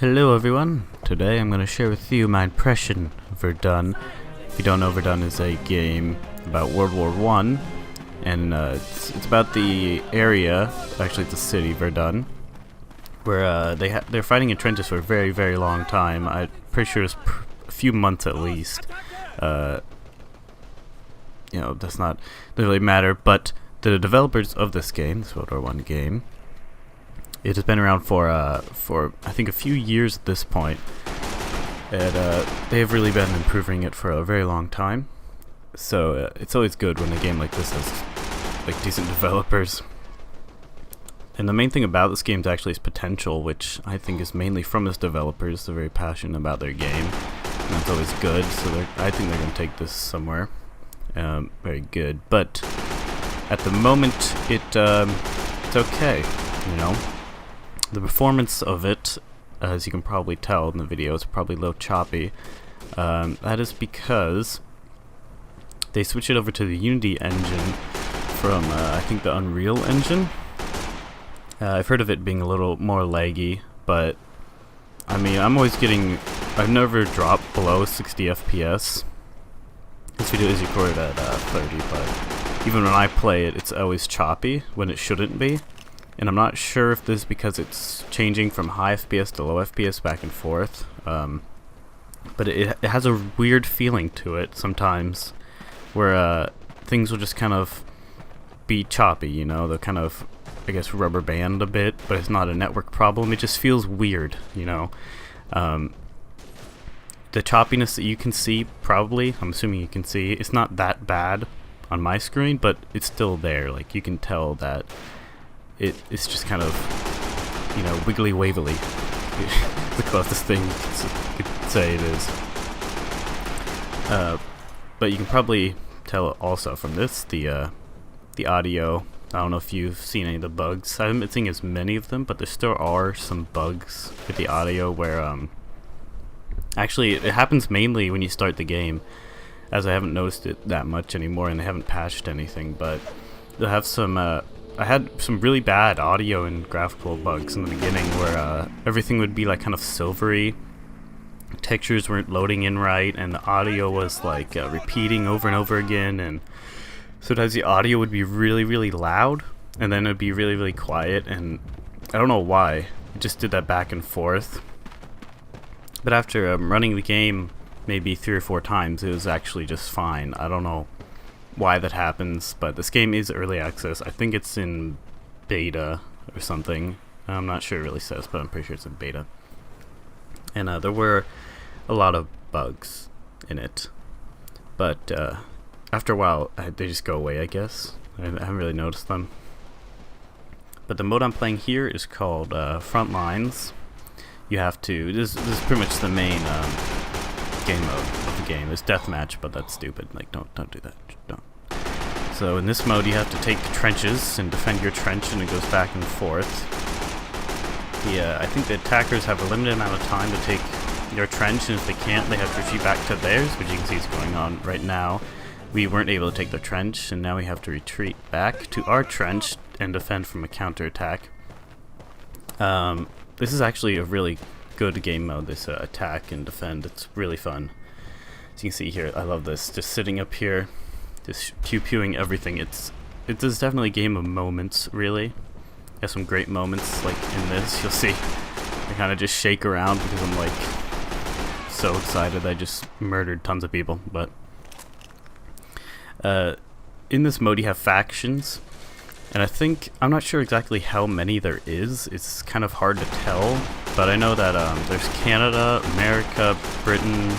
Hello everyone, today I'm going to share with you my impression of Verdun. If you don't know, Verdun is a game about World War I, and it's about the area, actually it's a city, Verdun, where they're fighting in trenches for a very, very long time. I'm pretty sure it's a few months at least. Doesn't really matter, but the developers of this game, this World War I game, it has been around for I think a few years at this point, and they have really been improving it for a very long time. So it's always good when a game like this has like decent developers. And the main thing about this game is actually its potential, which I think is mainly from its developers. They're very passionate about their game, and that's always good. So I think they're going to take this somewhere very good. But at the moment, it's okay, you know. The performance of it, as you can probably tell in the video, is probably a little choppy. That is because they switched it over to the Unity engine from, I think, the Unreal engine. I've heard of it being a little more laggy, but I mean, I've never dropped below 60 FPS. This video is recorded at 30, but even when I play it, it's always choppy when it shouldn't be. And I'm not sure if this is because it's changing from high FPS to low FPS back and forth, but it has a weird feeling to it sometimes, where things will just kind of be choppy, you know. They'll kind of, I guess, rubber band a bit, but it's not a network problem. It just feels weird, you know. The choppiness that you can see, probably, I'm assuming you can see, it's not that bad on my screen, but it's still there. Like, you can tell that it's just kind of, you know, wiggly wavily. The closest thing you could say it is. But you can probably tell also from this, the audio. I don't know if you've seen any of the bugs. I haven't been seeing as many of them, but there still are some bugs with the audio where, actually, it happens mainly when you start the game, as I haven't noticed it that much anymore, and they haven't patched anything, but they'll have some, I had some really bad audio and graphical bugs in the beginning where everything would be like kind of silvery, textures weren't loading in right, and the audio was like repeating over and over again, and sometimes the audio would be really, really loud, and then it would be really, really quiet, and I don't know why. It just did that back and forth. But after running the game maybe 3 or 4 times, it was actually just fine. I don't know why that happens, but this game is early access. I think it's in beta or something. I'm not sure it really says, but I'm pretty sure it's in beta. And there were a lot of bugs in it, but after a while they just go away, I guess. I haven't really noticed them. But the mode I'm playing here is called Frontlines. You have to, this is pretty much the main game mode of the game. It's deathmatch, but that's stupid. Like, don't do that. Don't. So in this mode, you have to take the trenches and defend your trench, and it goes back and forth. I think the attackers have a limited amount of time to take your trench, and if they can't, they have to retreat back to theirs, which you can see is going on right now. We weren't able to take the trench, and now we have to retreat back to our trench and defend from a counterattack. This is actually a really good game mode, this attack and defend. It's really fun. As you can see here, I love this. Just sitting up here, just pew-pewing everything. It is definitely a game of moments, really. Has some great moments, like in this. You'll see I kind of just shake around because I'm like so excited. I just murdered tons of people. But in this mode, you have factions. And I'm not sure exactly how many there is. It's kind of hard to tell, but I know that there's Canada, America, Britain,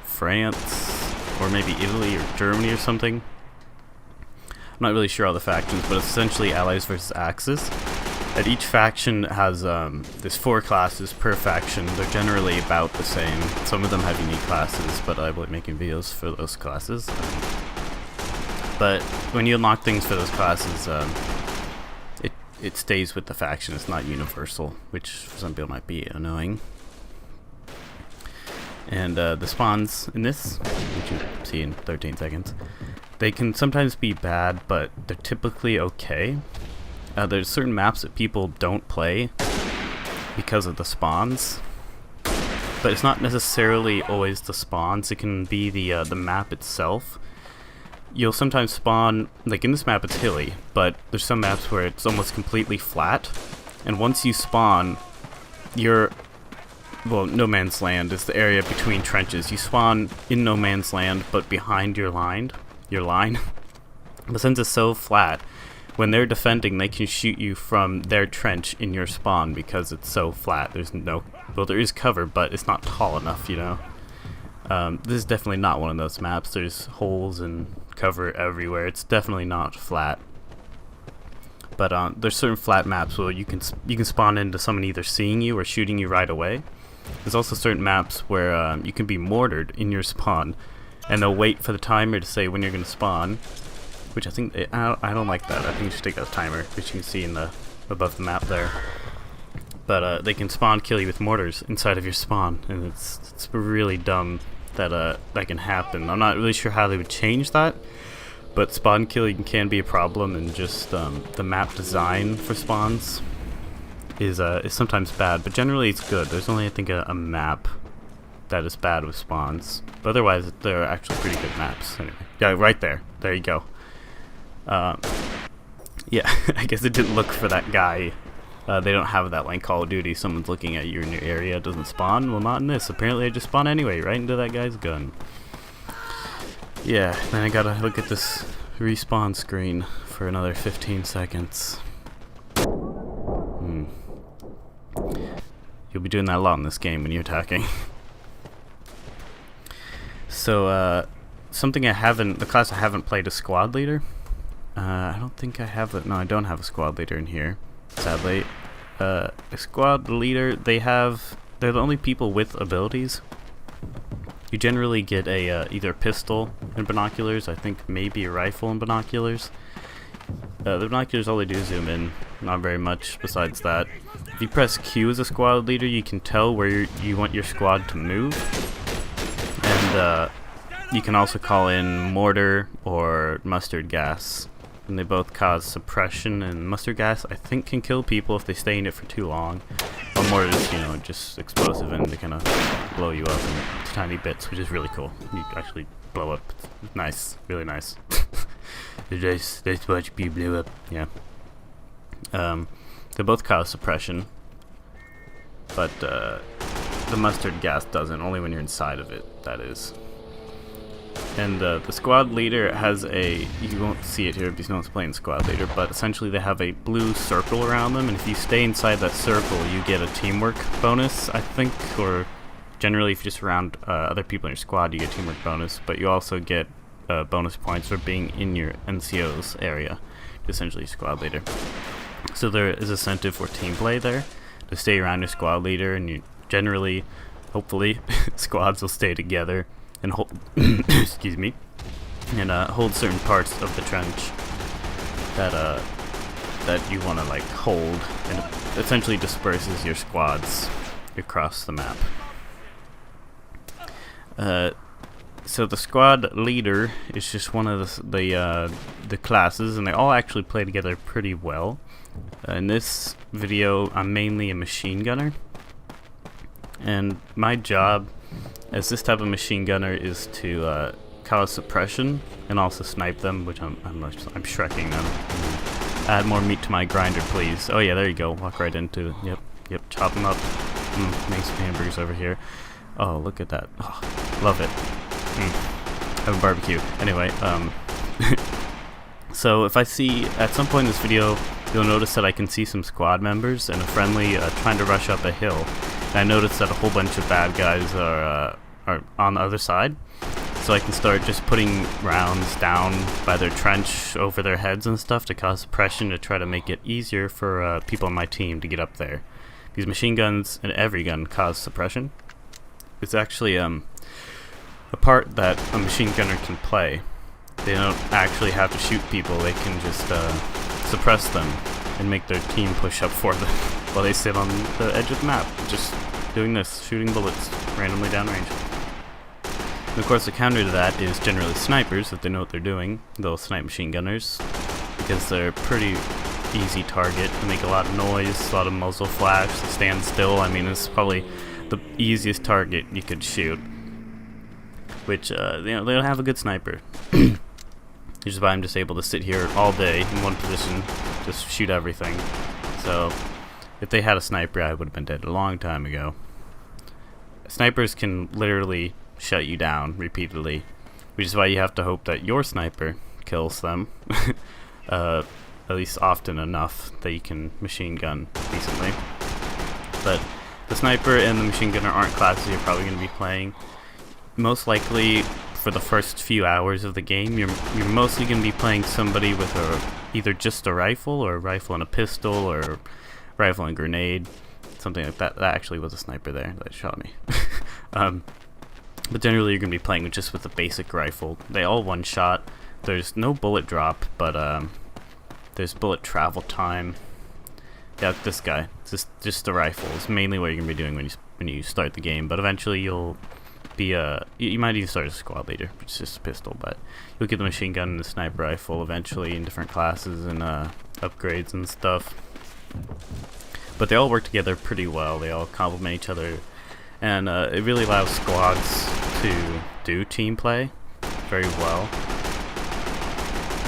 France, or maybe Italy or Germany or something. I'm not really sure all the factions, but it's essentially Allies versus Axis. And each faction has, there's 4 classes per faction. They're generally about the same. Some of them have unique classes, but I will be making videos for those classes. But when you unlock things for those classes, it stays with the faction. It's not universal, which for some people might be annoying. And the spawns in this, which you see in 13 seconds, they can sometimes be bad, but they're typically okay. There's certain maps that people don't play because of the spawns. but it's not necessarily always the spawns. It can be the map itself. You'll sometimes spawn, like in this map it's hilly, but there's some maps where it's almost completely flat, and once you spawn, well, no man's land is the area between trenches. You spawn in no man's land, but behind your line. But since it's so flat, when they're defending, they can shoot you from their trench in your spawn because it's so flat. There is cover, but it's not tall enough, you know. This is definitely not one of those maps. There's holes and cover everywhere. It's definitely not flat. But there's certain flat maps where you can spawn into someone either seeing you or shooting you right away. There's also certain maps where you can be mortared in your spawn, and they'll wait for the timer to say when you're going to spawn. Which I think I don't like that. I think you should take that timer, which you can see in above the map there. But they can spawn kill you with mortars inside of your spawn, and it's really dumb that that can happen. I'm not really sure how they would change that, but spawn killing can be a problem, and just the map design for spawns is sometimes bad. But generally it's good. There's only I think a map that is bad with spawns, but otherwise they're actually pretty good maps. Anyway, yeah, right there. There you go. Yeah, I guess it didn't look for that guy. They don't have that like Call of Duty. Someone's looking at you in your area, doesn't spawn. Well, not in this. Apparently I just spawn anyway, right into that guy's gun. Yeah, then I gotta look at this respawn screen for another 15 seconds. You'll be doing that a lot in this game when you're attacking. So, something the class I haven't played is Squad Leader. I don't think I have it. No, I don't have a Squad Leader in here, sadly. A Squad Leader, they're the only people with abilities. You generally get either a pistol and binoculars, I think maybe a rifle and binoculars. The binoculars, all they do is zoom in, not very much besides that. If you press Q as a Squad Leader, you can tell where you want your squad to move. And you can also call in mortar or mustard gas, and they both cause suppression. And mustard gas, I think, can kill people if they stay in it for too long. While mortar is, you know, just explosive and they kind of blow you up in tiny bits, which is really cool. You actually blow up. It's nice, really nice. That's what you blew up. Yeah. They both cause suppression, but the mustard gas doesn't. Only when you're inside of it, that is. And the Squad Leader has you won't see it here because no one's playing Squad Leader, but essentially they have a blue circle around them, and if you stay inside that circle, you get a teamwork bonus, I think, or generally if you just surround other people in your squad, you get teamwork bonus, but you also get bonus points for being in your NCO's area, essentially Squad Leader. So there is incentive for team play there, to stay around your Squad Leader, and you generally, hopefully, squads will stay together and hold excuse me, and hold certain parts of the trench that you want to like hold, and it essentially disperses your squads across the map. So the Squad Leader is just one of the classes, and they all actually play together pretty well. In this video, I'm mainly a machine gunner, and my job as this type of machine gunner is to cause suppression and also snipe them, which I'm shrekking them. Add more meat to my grinder, please. Oh yeah, there you go. Walk right into it. Yep. Chop them up. Make some hamburgers over here. Oh, look at that. Oh, love it. Have a barbecue. Anyway, so if I see at some point in this video, you'll notice that I can see some squad members and a friendly trying to rush up a hill. And I noticed that a whole bunch of bad guys are on the other side, so I can start just putting rounds down by their trench over their heads and stuff to cause suppression, to try to make it easier for people on my team to get up there. These machine guns and every gun cause suppression. It's actually a part that a machine gunner can play. They don't actually have to shoot people, they can just suppress them and make their team push up for them while they sit on the edge of the map, just doing this, shooting bullets randomly downrange. And of course the counter to that is generally snipers. If they know what they're doing, they'll snipe machine gunners, because they're pretty easy target. They make a lot of noise, a lot of muzzle flash, they stand still. I mean, it's probably the easiest target you could shoot. Which, you know, they don't have a good sniper. Which is why I'm just able to sit here all day in one position, just shoot everything. So, if they had a sniper, I would have been dead a long time ago. Snipers can literally shut you down repeatedly, which is why you have to hope that your sniper kills them, at least often enough that you can machine gun decently. But the sniper and the machine gunner aren't classes you're probably going to be playing. Most likely, for the first few hours of the game, you're mostly going to be playing somebody with either just a rifle, or a rifle and a pistol, or rifle and grenade, something like that. That actually was a sniper there that shot me. But generally, you're going to be playing just with a basic rifle. They all one shot. There's no bullet drop, but there's bullet travel time. Yeah, this guy. Just the rifle is mainly what you're going to be doing when you start the game. But eventually, you'll be you might even start as a squad leader, which is just a pistol, but you'll get the machine gun and the sniper rifle eventually in different classes and upgrades and stuff. But they all work together pretty well. They all complement each other, and it really allows squads to do team play very well.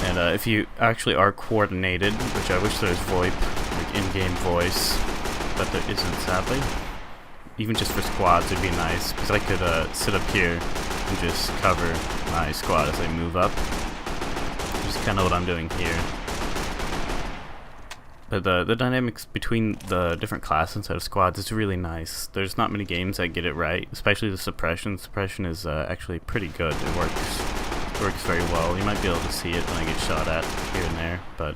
And if you actually are coordinated, which I wish there was VoIP, like in-game voice, but there isn't, sadly. Even just for squads, it'd be nice, because I could sit up here and just cover my squad as they move up. Which is kind of what I'm doing here. But the dynamics between the different classes inside of squads is really nice. There's not many games that get it right, especially the suppression. Suppression is actually pretty good. It works very well. You might be able to see it when I get shot at here and there, but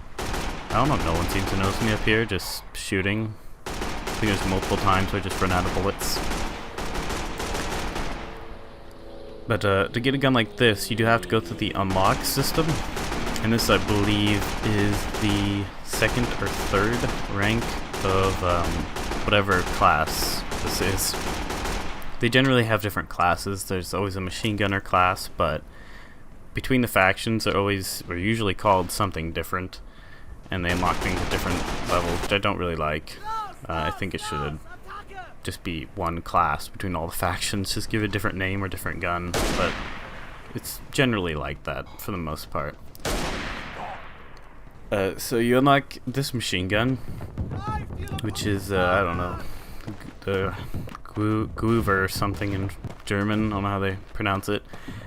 I don't know. No one seems to notice me up here, just shooting. I think there's multiple times where I just run out of bullets. But to get a gun like this, you do have to go through the unlock system, and this, I believe, is the second or third rank of whatever class this is. They generally have different classes. There's always a machine gunner class, but between the factions are usually called something different, and they unlock things at different levels, which I don't really like. I think it should just be one class between all the factions, just give it a different name or different gun, but it's generally like that for the most part. So you unlock this machine gun, which is, I don't know, the Gewührer or something in German, I don't know how they pronounce it.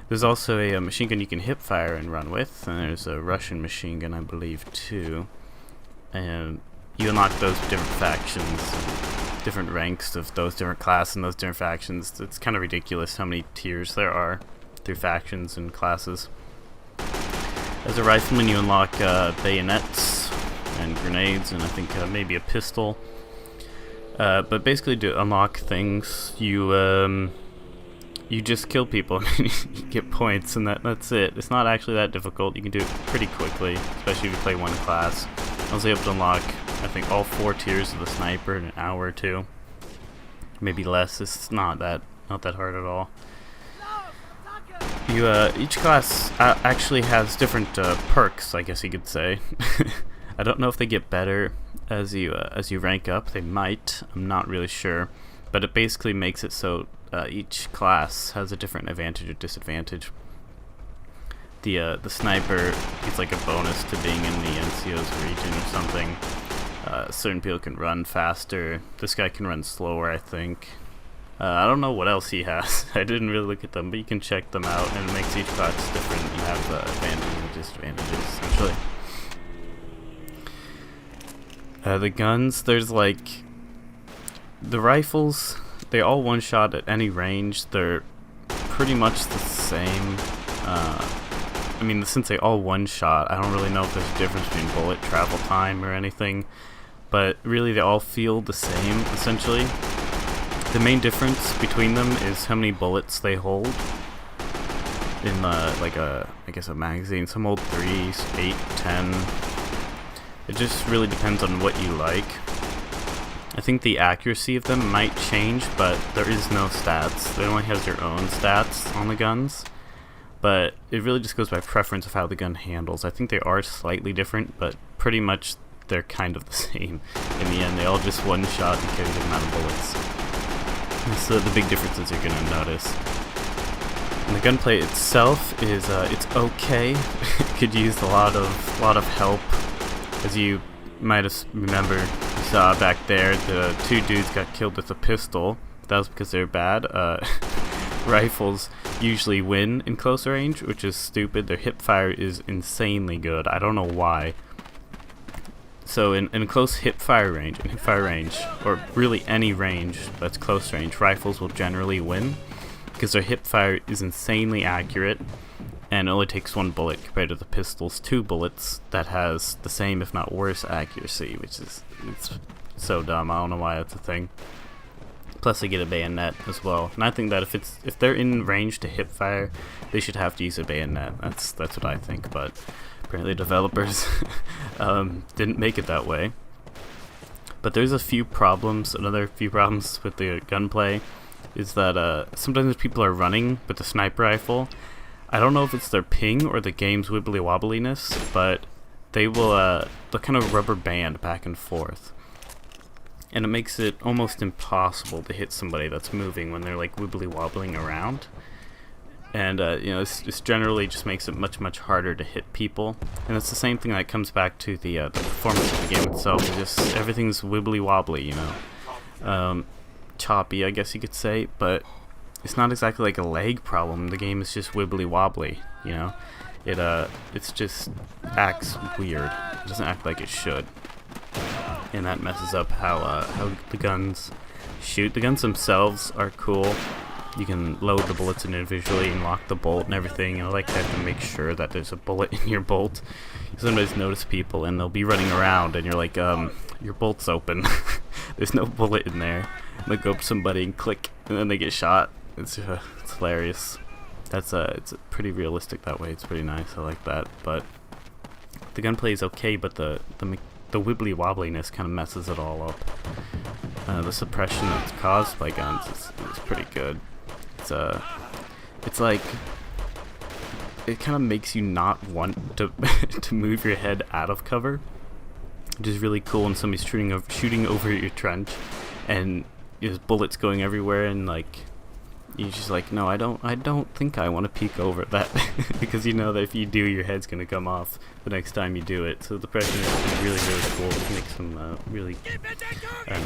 There's also a machine gun you can hip fire and run with, and there's a Russian machine gun, I believe, too. And you unlock those different factions, different ranks of those different classes and those different factions. It's kind of ridiculous how many tiers there are through factions and classes. As a rifleman, you unlock bayonets and grenades, and I think maybe a pistol. But basically, to unlock things, you just kill people and you get points, and that's it. It's not actually that difficult. You can do it pretty quickly, especially if you play one class. I was able to unlock, I think, all 4 tiers of the sniper in an hour or 2, maybe less. It's not that hard at all. Each class actually has different perks, I guess you could say. I don't know if they get better as you rank up. They might. I'm not really sure, but it basically makes it so each class has a different advantage or disadvantage. The sniper gets like a bonus to being in the NCO's region or something. Certain people can run faster. This guy can run slower, I think. I don't know what else he has. I didn't really look at them, but you can check them out, and it makes each class different. You have advantages and disadvantages, essentially. The guns, there's like... The rifles, they all one-shot at any range. They're pretty much the same. I mean, since they all one-shot, I don't really know if there's a difference between bullet travel time or anything. But really, they all feel the same, essentially. The main difference between them is how many bullets they hold in like I guess a magazine. Some hold 3, 8, 10. It just really depends on what you like. I think the accuracy of them might change, but there is no stats. It only has your own stats on the guns. But it really just goes by preference of how the gun handles. I think they are slightly different, but pretty much they're kind of the same. In the end, they all just one-shot and carry the amount of bullets. That's the big differences you're gonna notice. And the gunplay itself is it's okay. Could use a lot of help, as you might have remembered. You saw back there the two dudes got killed with a pistol. That was because they're bad. Rifles usually win in close range, which is stupid. Their hip fire is insanely good. I don't know why. So in close hip fire range, or really any range that's close range, rifles will generally win because their hip fire is insanely accurate, and it only takes 1 bullet compared to the pistol's 2 bullets that has the same if not worse accuracy, which is it's so dumb. I don't know why that's a thing. Plus they get a bayonet as well, and I think that if they're in range to hip fire, they should have to use a bayonet. That's what I think, but apparently developers didn't make it that way. But there's a few problems. Another few problems with the gunplay is that sometimes people are running with the sniper rifle. I don't know if it's their ping or the game's wibbly wobbliness, but they'll kind of rubber band back and forth, and it makes it almost impossible to hit somebody that's moving when they're like wibbly wobbling around. And this generally just makes it much harder to hit people, and it's the same thing that comes back to the performance of the game itself. It's just everything's wibbly wobbly, choppy, I guess you could say, but it's not exactly like a lag problem. The game is just wibbly wobbly, it's just acts weird. It doesn't act like it should, and that messes up how the guns shoot. The guns themselves are cool. You can load the bullets individually and lock the bolt and everything. I like to have to make sure that there's a bullet in your bolt. You sometimes notice people and they'll be running around and you're like, your bolt's open. There's no bullet in there. And they'll go up to somebody and click, and then they get shot. It's hilarious. It's pretty realistic that way. It's pretty nice. I like that. But the gunplay is okay, but the wibbly wobbliness kind of messes it all up. The suppression that's caused by guns is pretty good. It's like it kind of makes you not want to to move your head out of cover, which is really cool when somebody's shooting over your trench and there's bullets going everywhere, and like you're just like, no, I don't think I want to peek over that because you know that if you do, your head's gonna come off the next time you do it. So the pressure is really cool. It makes some really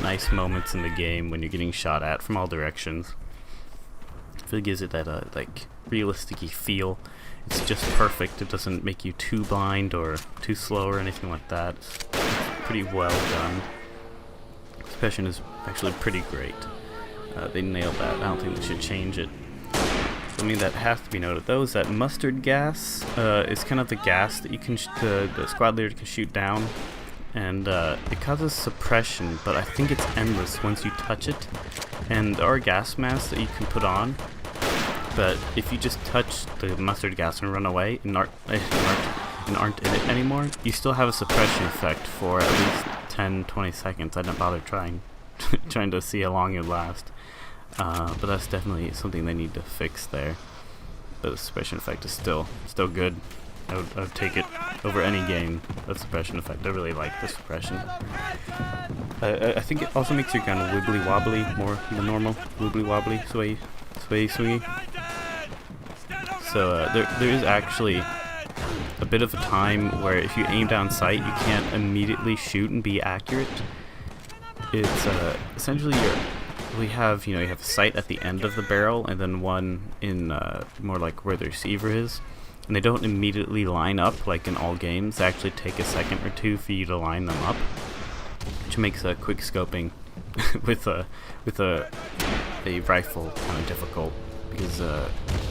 nice moments in the game when you're getting shot at from all directions. It really gives it that like realistic-y feel. It's just perfect. It doesn't make you too blind or too slow or anything like that. It's pretty well done. Suppression is actually pretty great. They nailed that. I don't think they should change it. Something that has to be noted though is that mustard gas is kind of the gas that you can the squad leader can shoot down, and it causes suppression, but I think it's endless once you touch it. And there are gas masks that you can put on, but if you just touch the mustard gas and run away and aren't in it anymore, you still have a suppression effect for at least 10-20 seconds. I didn't bother trying to see how long it would last. But that's definitely something they need to fix there. But the suppression effect is still good. I would take it over any game of suppression effect. I really like the suppression. I think it also makes your gun wibbly wobbly more than normal. Wibbly wobbly, sway swingy. So there is actually a bit of a time where if you aim down sight, you can't immediately shoot and be accurate. It's essentially you have a sight at the end of the barrel and then one in more like where the receiver is, and they don't immediately line up like in all games. They actually take a second or two for you to line them up, which makes quick scoping with a rifle kind of difficult, because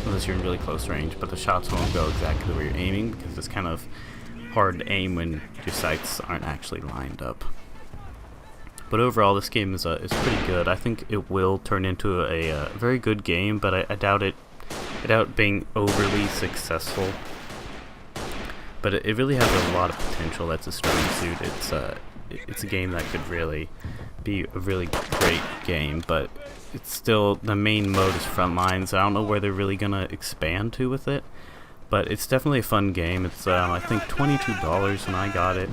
unless you're in really close range, but the shots won't go exactly where you're aiming because it's kind of hard to aim when your sights aren't actually lined up. But overall, this game is pretty good. I think it will turn into a very good game, but I doubt it. I doubt being overly successful. But it really has a lot of potential. That's a strong suit. It's a game that could really be a really great game, but it's still, the main mode is Frontlines. I don't know where they're really gonna expand to with it, but it's definitely a fun game. It's I think $22 when I got it.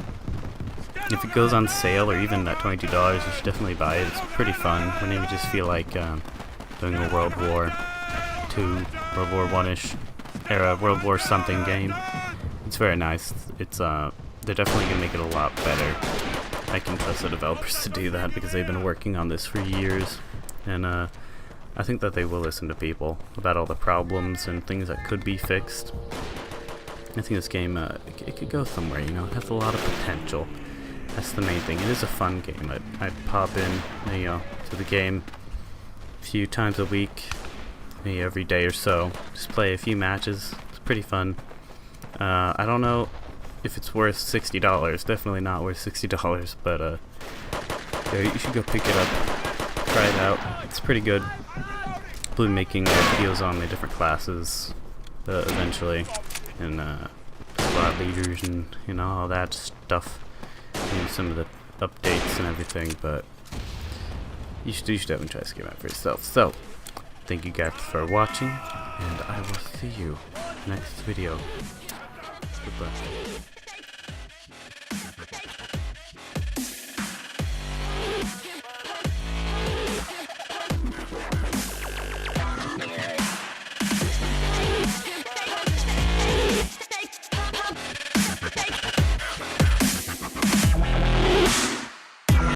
If it goes on sale or even at $22, you should definitely buy it. It's pretty fun when you just feel like doing a World War II, World War One-ish era, World War something game. It's very nice. It's they're definitely gonna make it a lot better. I can trust the developers to do that because they've been working on this for years, and I think that they will listen to people about all the problems and things that could be fixed. I think this game, it could go somewhere, you know, it has a lot of potential. That's the main thing. It is a fun game. I'd pop in, you know, to the game a few times a week, maybe every day or so. Just play a few matches. It's pretty fun. I don't know if it's worth $60. Definitely not worth $60, but yeah, you should go pick it up, try it out. It's pretty good. I'll be making videos on the different classes eventually, and squad leaders and, you know, all that stuff. Maybe some of the updates and everything, but you should definitely try this game out for yourself. So, thank you guys for watching, and I will see you next video. Goodbye.